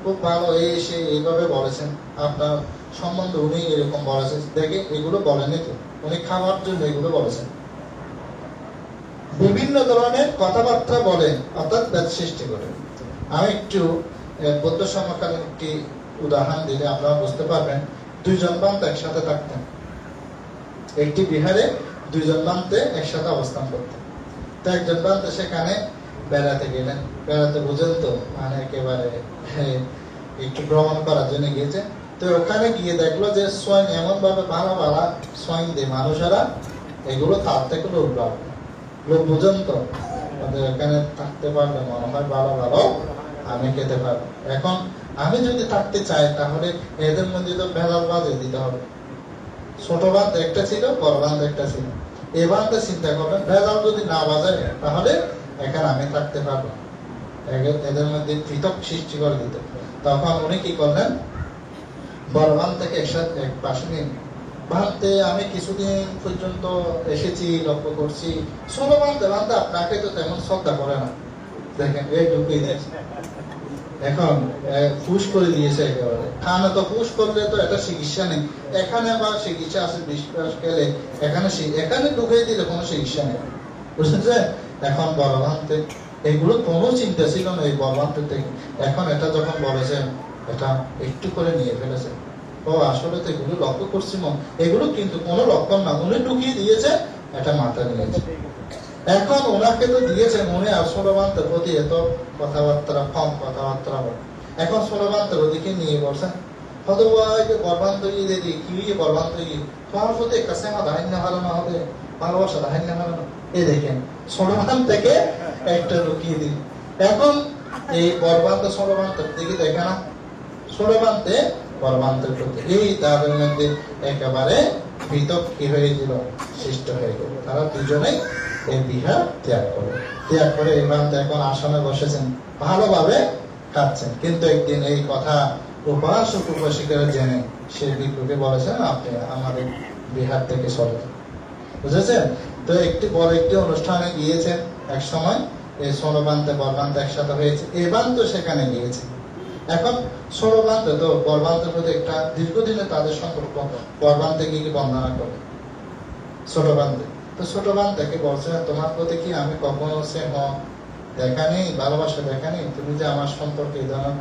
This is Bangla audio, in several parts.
খুব ভালো, সে এইভাবে বলেছেন, আপনার সম্বন্ধে উনি এরকম বলেছেন, দেখে এগুলো বলেনি তো, উনি খাওয়ার জন্য এগুলো বলেছেন। বিভিন্ন ধরনের কথাবার্তা বলে, অর্থাৎ ব্যাধ সৃষ্টি করে। আমি একটু বৌদ্ধ সমকালীন একটি উদাহরণ দিলে আপনারা বুঝতে পারবেন। দুইজন বান্ধব একসাথে থাকতেন, একটি বিহারে দুইজন বান্ধব একসাথে অবস্থান করতেন। তো একজন বান্ধব সেখানে বেড়াতে গেলেন, বেড়াতে বুঝেন তো, মানে একেবারে একটু ভ্রমণ করার জন্য গিয়েছে। তো ওখানে গিয়ে দেখলো যে সোয়াইন এমন ভাবে ভালো ভালো সোয়াইন দিয়ে মানুষেরা, এগুলো তার থেকে লোক পাবে, লোক বুঝেন তো, এখানে থাকতে পারলে মনে হয় ভালো ভালো আমি খেতে পারবো। এখন আমি যদি থাকতে চাই তাহলে এদের মধ্যে তো ভেলাল বাজে দিতে হবে। ছোট বান্ধ একটা ছিল, বড় বান্ধ একটা ছিল। এই বান্ধে চিন্তা করবেন ভেলাল যদি না বাজে তাহলে এখানে আমি থাকতে পারবো, এদের মধ্যে পৃথক সৃষ্টি করে দিত। তখন উনি কি করলেন, বড় বান্ধ থেকে একসাথে এক পাশে নিন, বান্ধে আমি কিছুদিন পর্যন্ত এসেছি, লক্ষ্য করছি ছোট বান্ধে বান্ধে আপনাকে তো তেমন শ্রদ্ধা করে না, দেখেন এই ঢুকিয়ে দিয়েছে। এখন ফুস করে দিয়েছে একেবারে, খানা তো ফুস করলে তো এটা চিকিৎসা নেই, এখানে আবার চিকিৎসা আছে, বিশ্বাস গেলে এখানে ঢুকিয়ে দিলে কোনো চিকিৎসা নেই, বুঝতেছে। এখন বড় বান্ধে এগুলো কোনো চিন্তা ছিল না এই বড় বান্ধব থেকে। এখন এটা যখন বলেছে, এটা একটু করে নিয়ে ফেলেছে। ও আসলে তো এগুলো লক্ষ্য করছি, এগুলো কিন্তু কোনো লক্ষণ না, উনি ঢুকিয়ে দিয়েছে, এটা মাথা নিয়েছে। এখন ওনাকে তো দিয়েছেন, উনি আর ষোলবান্তের প্রতি এত কথাবার্তা কম কথাবার্তা বলে। এখন ষোলবান্তের ওদিকে নিয়ে বলছেন, হয়তো গর্বান্ত দিদি কি গর্বান্ত তোমার প্রতি কাছে আমার ধান্য হারানো হবে, ভালোবাসা ধান্য হারানো। এই দেখেন ষোলবান থেকে একটা লুকিয়ে দিন। এখন এই গর্বান্ত ষোলবান্তের দিকে দেখে না, ষোলবান্তে গর্বান্তের প্রতি এই তাদের মধ্যে একেবারে পৃথক কি হয়েছিল, সৃষ্ট হয়ে গেল। তারা দুজনেই এই বিহার ত্যাগ করে এই বান্ধব এখন আসনে বসেছেন, ভালোভাবে খাচ্ছেন। কিন্তু একদিন এই কথা উপাসক উপাসিকারা জেনে সে ভিক্ষুকে বলেছেন, আপনি আমাদের বিহার থেকে সরে যান, বুঝেছেন। তো একটি অনুষ্ঠানে গিয়েছেন এক সময়, এই ষোলবান্তে বরবান্ত একসাথে হয়েছে, এই বান্ধ সেখানে গিয়েছে। এখন ষোলবান্ত তো বরবান্তের প্রতি একটা দীর্ঘদিনে তাদের সম্পর্ক, বরবান্তে গিয়ে বন্দনা করে ছোট বান্ধব। তো ছোট বান্ধবকে বলছে, তোমার প্রতি কি আমি কখনো স্নেহ দেখা নেই, ভালোবাসা দেখা নেই, তুমি যে আমার সম্পর্কে এই ধরনের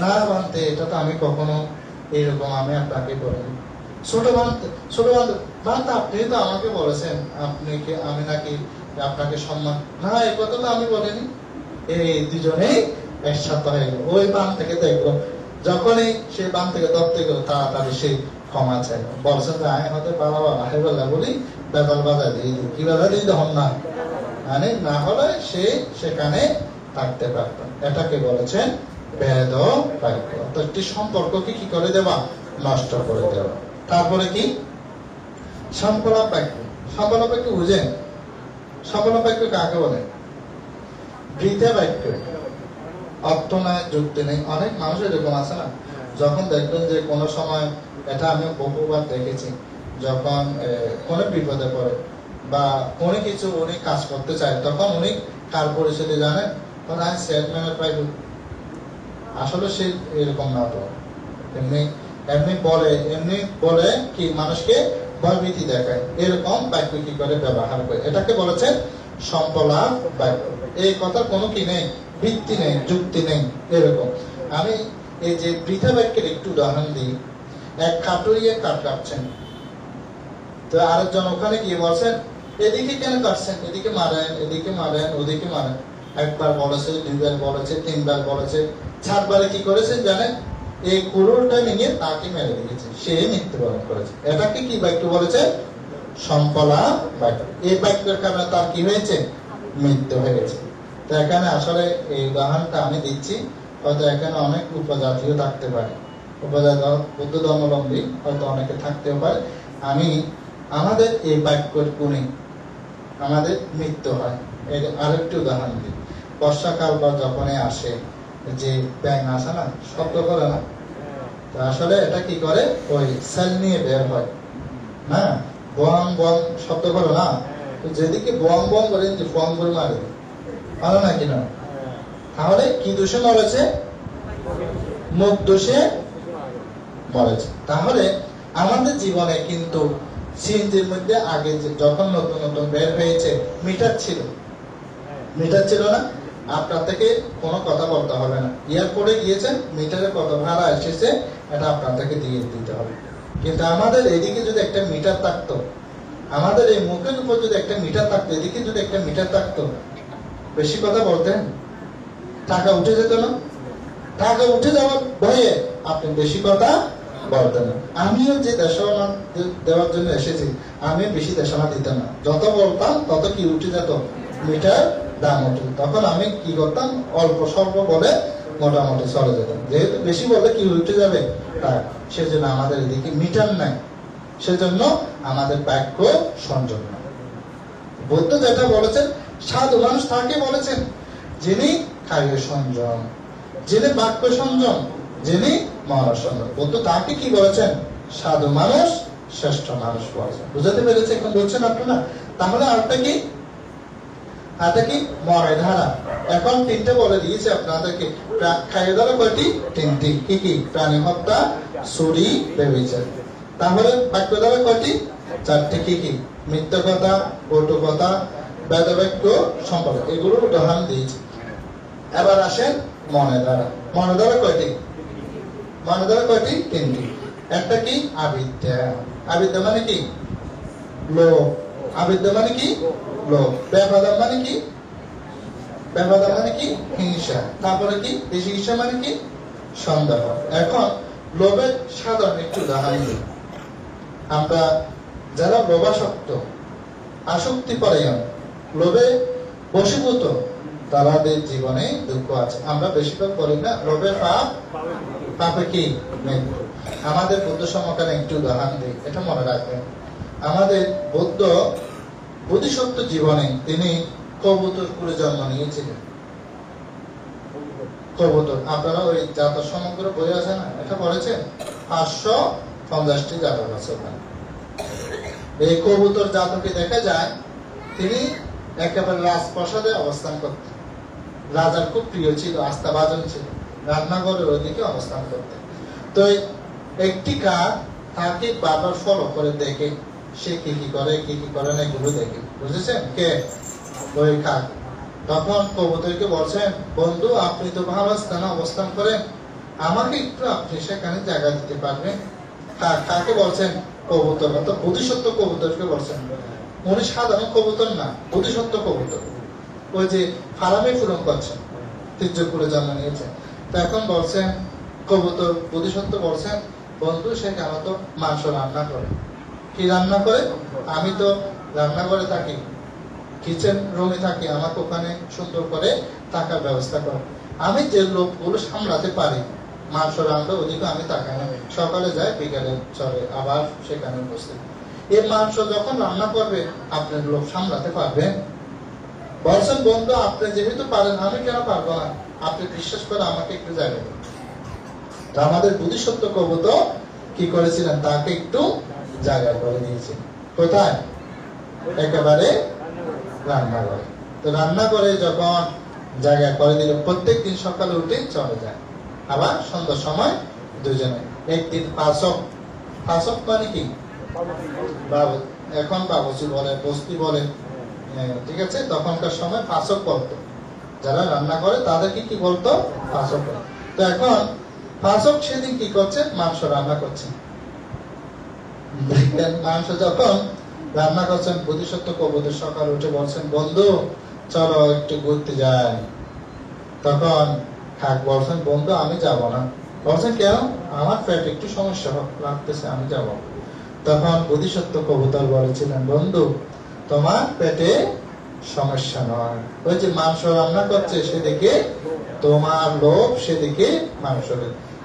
না বান্ধব, এটা তো আমি কখনো এইরকম আমি আপনাকে বলিনি। ছোট বান্ধব আপনি তো আমাকে বলেছেন আমি নাকি আপনাকে সম্মান, না এই কথা তো আমি বলিনি। এই দুজনেই একসাথে হয়ে গেল। ওই বান থেকে দেখলো, যখনই সেই বান থেকে ধরতে গেল তাড়াতাড়ি সেই ক্ষমা চাই, বলছেন যে আমি হতে পারা বলা বলি বেতাল বাধা দিয়ে দিই, কি বাধা দিই তখন না, মানে না হলে সে সেখানে থাকতে পারত। এটাকে বলেছেন বেদ বাক্য, একটি সম্পর্ককে কি করে দেওয়া, নষ্ট করে দেওয়া। তারপরে কি সম্পলাপ বাক্য। সম্পলাপ বাক্য বুঝেন, সম্পলাপ বাক্য কাকে বলে, বৃথা বাক্য, অর্থ নাই, যুক্তি নেই। অনেক মানুষ এরকম আছে না, যখন দেখবেন যে কোনো সময়, এটা আমি বহুবার দেখেছি, যখন কোনো বিপদে পড়ে বা কোনো কিছু উনি কাজ করতে চায়, তখন উনি কার পরিস্থিতি জানেন, আমি সেলসম্যানের পাইব। আসলে সে এরকম না, তো এমনি বলে কি মানুষকে ভয়ভীতি দেখায়, এরকম বাক্য কি করে ব্যবহার করে, এটাকে বলেছেন সম্পলাপ বাক্য। এই কথার কোনো কি নেই, ভিত্তি নেই, যুক্তি নেই, এরকম। আমি এই যে বৃথা বাক্যের একটু উদাহরণ দিই। এক কাটুরিয়ে কাঠ কাটছেন, তো আরেকজন ওখানে গিয়ে বলছেন, এদিকে কেন কাটছেন, এদিকে মারেন, এদিকে মারেন, ওদিকে মারেন। একবার বলেছে, দুইবার বলেছে, তিনবার বলেছে, চারবারে কি করেছেন জানেন, এই কুড়ুলটা নিয়ে তাকে মেরে দিয়েছে, সে মৃত্যুবরণ করেছে। এটাকে কি বাক্য বলেছে, সম্পলাপ বাক্য। এই বাক্যের কারণে তার কি হয়েছে, মৃত্যু হয়ে গেছে। তো এখানে আসলে এই উদাহরণটা আমি দিচ্ছি, হয়তো এখানে অনেক উপজাতীয় থাকতে পারে, উপজাতীয় বৌদ্ধ ধর্মাবলম্বী হয়তো অনেকে থাকতেও পারে। আমাদের এই বাক্যের গুণে আমাদের মৃত্যু হয়। আরেকটি উদাহরণ দিই, বর্ষাকাল বা যখনই আসে, যে ব্যাঙ আসে না, শব্দ করে না, তো আসলে এটা কি করে, ওই সেল নিয়ে বের হয় না, বং বং শব্দ করে না, তো যেদিকে বং বং করে যে বং করে মারে, ভালো না কিনা, তাহলে কি দূষণ হয়েছে, মুখ দোষে মরেছে। তাহলে আমাদের জীবনে কিন্তু সিএনজির মধ্যে আগে যখন নতুন নতুন বের হয়েছে মিটার ছিল না। আপনার থেকে কোনো কথা বলতে হবে না, এয়ারপোর্টে গিয়েছেন মিটারে কত ভাড়া এসেছে এটা আপনার থেকে দিয়ে দিতে হবে। কিন্তু আমাদের এদিকে যদি একটা মিটার থাকতো, আমাদের এই মুখের উপর যদি একটা মিটার থাকতো, এদিকে যদি একটা মিটার থাকতো, বেশি কথা বলতেন, টাকা উঠে যেত না। টাকা উঠে যাওয়ার ভয়ে আপনি বেশি কথা বলতেন না। আমিও যে দেশনা দেওয়ার জন্য এসেছি, আমিও বেশি দেশনা দিতাম না। যত বলতাম তত কি উঠে যেত, মিটার দাম উঠে। তখন আমি কি করতাম, অল্প স্বল্প বলে মোটামুটি চলে যেতাম। যেহেতু বেশি বলে কি উঠে যাবে টাকা, সেজন্য আমাদের এদিকে মিটার নাই, সেজন্য আমাদের বাক্য সংযম না। বুদ্ধ যেটা বলেছেন, সাধু মানুষ তাকে বলেছেন যিনি কায় সংযম, যিনি বাক্য সংযম, যিনি মহারাজ সংযম। বুদ্ধ তাকে কি বলেছেন, সাধু মানুষ শ্রেষ্ঠ মানুষ বলেছেন। বুঝাতে পেরেছে এখন বলছেন আপনারা? তাহলে আরেকটা কি, মরাই ধারা। এখন তিনটে বলে দিয়েছে আপনাদেরকে। খাইয়ে ধারা কয়টি? তিনটি। কি কি? প্রাণী হত্যা, চুরি, ব্যভিচার। তাহলে বাক্য ধারা কয়টি? চারটি। কি কি? মিথ্যা কথা, কটু কথা, বেদবাক্য, সম্পর্ক, এগুলোর উদাহরণ দিয়েছি। এবার আসেন মনে ধারা। মনে ধারা কয়টি? মনে ধারা কয়টি? তিনটি। একটা কি? আবিদ্যা। আবিদ্যা মানে কি? লোভ। আবিদ্যা মানে কি? লোভ। বেফাদা মানে কি? বেফাদা মানে কি? হিংসা। তারপরে কি? বেশি হিংসা মানে কি? সন্দেহ। এখন লোভের সাধারণ একটু উদাহরণ দিই। আমরা যারা লোভাসক্ত, আসক্তি পরায়ণ, লোভে বশীভূত, তাদের জীবনে দুঃখ আছে। আমরা বেশিরভাগ বলি না লোভে পাপ, পাপে কি? মৃত্যু। আমাদের বুদ্ধ সমকালে একটু উদাহরণ দিই, এটা মনে রাখবেন। আমাদের বুদ্ধ বোধিসত্ত্ব জীবনে তিনি কবুতর করে জন্ম নিয়েছিলেন। কবুতর, আপনারা ওই জাতক সমগ্র বই আছে না, এটা পড়েছেন? 550টি জাতক আছে। এই কবুতর জাতকে দেখা যায় তিনি একেবারে রাজপ্রাসাদে অবস্থান করতেন। রাজার খুব প্রিয় ছিল, আস্থাভাজন ছিল, রান্নাঘরের ওইদিকে অবস্থান করতেন। তো একটি কাক তাকে বারবার ফলো করে দেখে, সে কি কি করে না এগুলো দেখে। বুঝেছেন? কে? ওই কাক। তখন কবুতরকে বলছেন, বন্ধু আপনি তো ভালো স্থানে অবস্থান করেন, আমাকে একটু আপনি সেখানে জায়গা দিতে পারবেন? কাকে বলছেন? কবুতর। অর্থাৎ বোধিসত্ত্ব কবুতরকে বলছেন। উনি সাধারণ কবুতর না, বোধিসত্ত্ব কবুতর। ওই যে ফার্মে পূরণ করছেন, তির্যপুরে জন্ম নিয়েছেন। তো এখন বলছেন কবুতর, বোধিসত্ত্ব বলছেন, বন্ধু সে কেন তো মাংস রান্না করে। কি রান্না করে? আমি তো রান্না করে থাকি, কিচেন রুমে থাকি, আমাকে ওখানে সুন্দর করে থাকার ব্যবস্থা করে। আমি যে লোকগুলো সামলাতে পারি, মাংস রান্না ওদিকে আমি তাকাই না, সকালে যায় বিকালে চলে আবার সেখানে উপস্থিত। এই মাংস যখন রান্না করবে আপনার লোক সামলাতে পারবেন? বলছেন বন্ধু আপনি যেহেতু পারেন, আমি কেন পারবো না, আপনি বিশ্বাস করে আমাকে একটু জায়গা দেন। আমাদের বোধিসত্ত্ব কবুতর কি করেছিলেন, তাকে একটু জায়গা করে দিয়েছেন। কোথায়? একেবারে রান্নাঘরে। তো রান্না করে যখন জায়গা করে দিল, প্রত্যেক দিন সকালে উঠে চলে যায়, আবার সন্ধ্যার সময় দুজনে। একদিন পাচক মানে কি? এখন বাবুচি বলে, বস্তি বলে, ঠিক আছে? তখনকার সময় পাচক বলতো, যারা রান্না করে তাদেরকে কি বলতো? পাচক। তো এখন পাচক সেদিন কি করছে? মাংস রান্না করছে। দেখলেন মাংস যখন রান্না করছেন, বোধিসত্ত্ব কবুতর সকাল উঠে বলছেন, বন্ধু চলো একটু ঘুরতে যাই। তখন কাক বলছেন, বন্ধু আমি যাব না। বলছেন কেন? আমার পেট একটু সমস্যা লাগতেছে, আমি যাব। তখন বোধিসত্ত্ব কবুতর বলেছিলেন, বন্ধু তোমার পেটে সমস্যা নয়, ওই যে মাংস রান্না করছে সেদিকে তোমার লোভ, সেদিকে মাংস।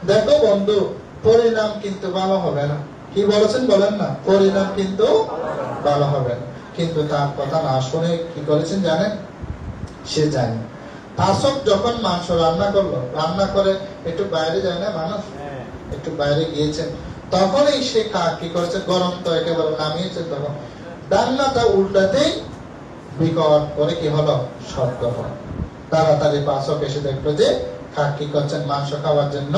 দেখো বন্ধু পরিণাম কিন্তু ভালো হবে না। কি বলেছেন বলেন না? পরিণাম কিন্তু ভালো হবে না। কিন্তু তার কথা না শুনে কি করেছেন জানেন? সে জানে। পাচক যখন মাংস রান্না করলো, রান্না করে একটু বাইরে যায় না মানুষ, একটু বাইরে গিয়েছেন, তখনই সে কাক কি করেছে, গরম তো একেবারে নামিয়েছে, তখন ডান্নাটা উল্টাতেই বিকট করে কি হলো? শব্দ হলো। তাড়াতাড়ি পাচক এসে দেখলো যে কাক কি করছেন, মাংস খাওয়ার জন্য